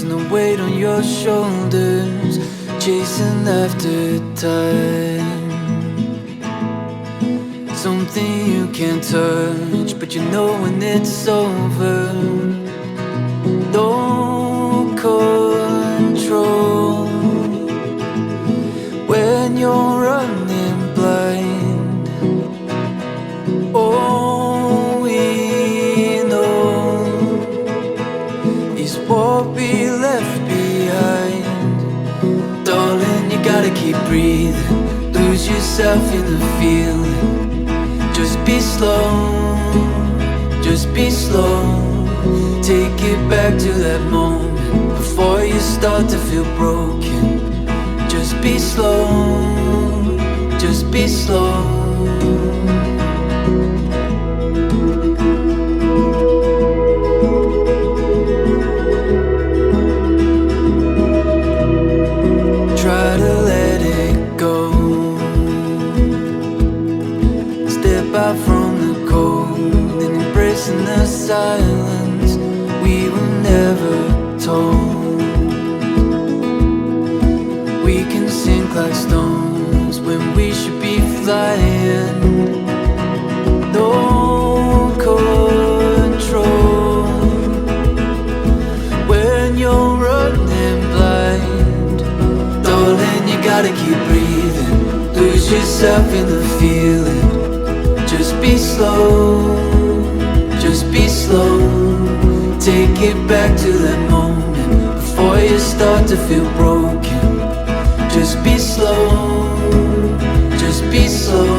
There's no weight on your shoulders, chasing after time. Something you can't touch, but you know when it's over. No control when you're running blind. All we know is what we left behind. Darling, you gotta keep breathing, lose yourself in the feeling. Just be slow, just be slow. Take it back to that moment before you start to feel broken. Just be slow, just be slow. Try to let it go. Step out from the cold and embracing the silence we were never told. We can sink like stones when we should be flying. No control when you're running blind. Darling, you gotta keep breathing, lose yourself in the feeling. Just be slow, just be slow. Take it back to that moment before you start to feel broken. Just be slow, just be slow.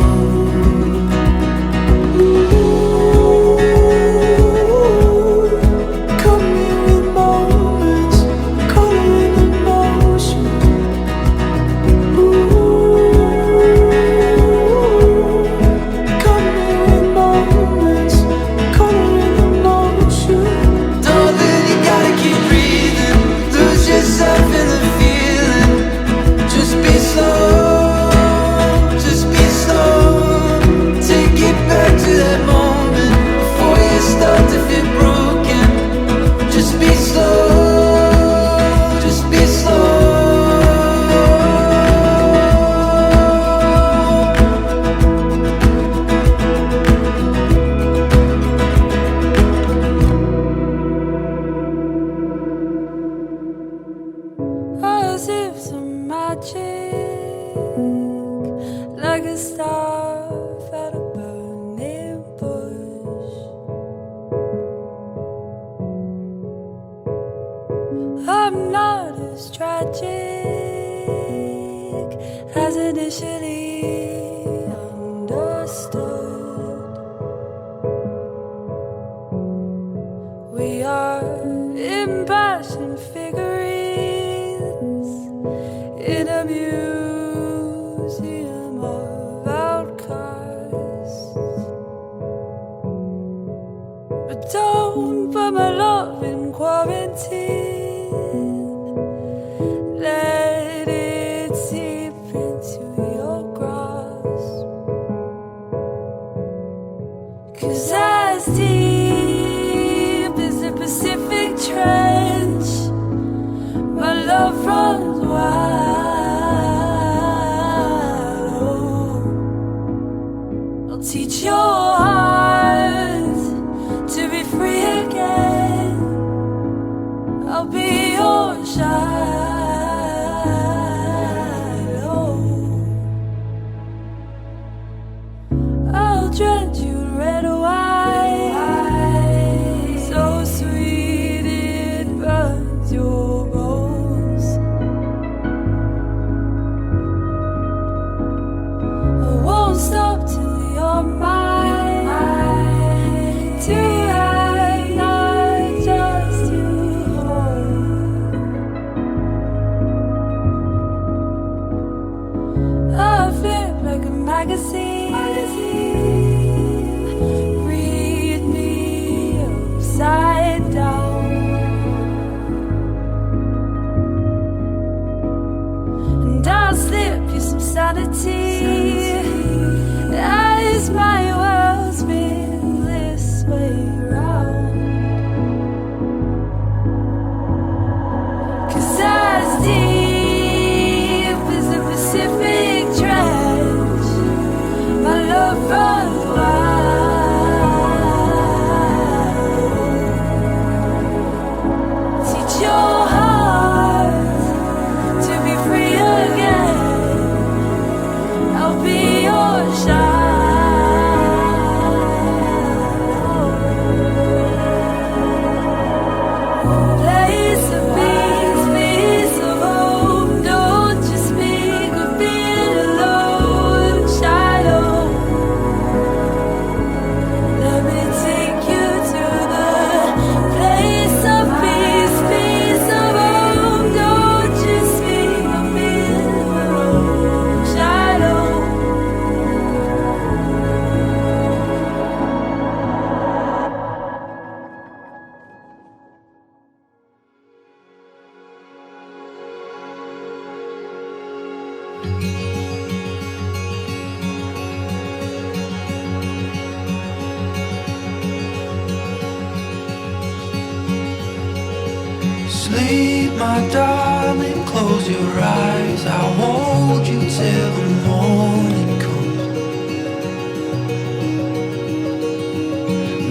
Sleep, my darling, close your eyes. I'll hold you till the morning comes.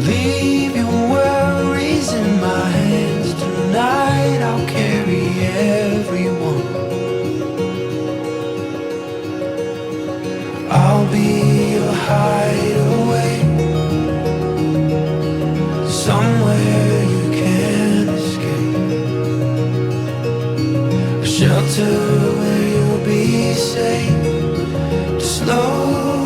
Leave your worries in my hands. Tonight I'll carry everyone. I'll be your hideaway, somewhere you can't escape, a shelter where you'll be safe. Just slow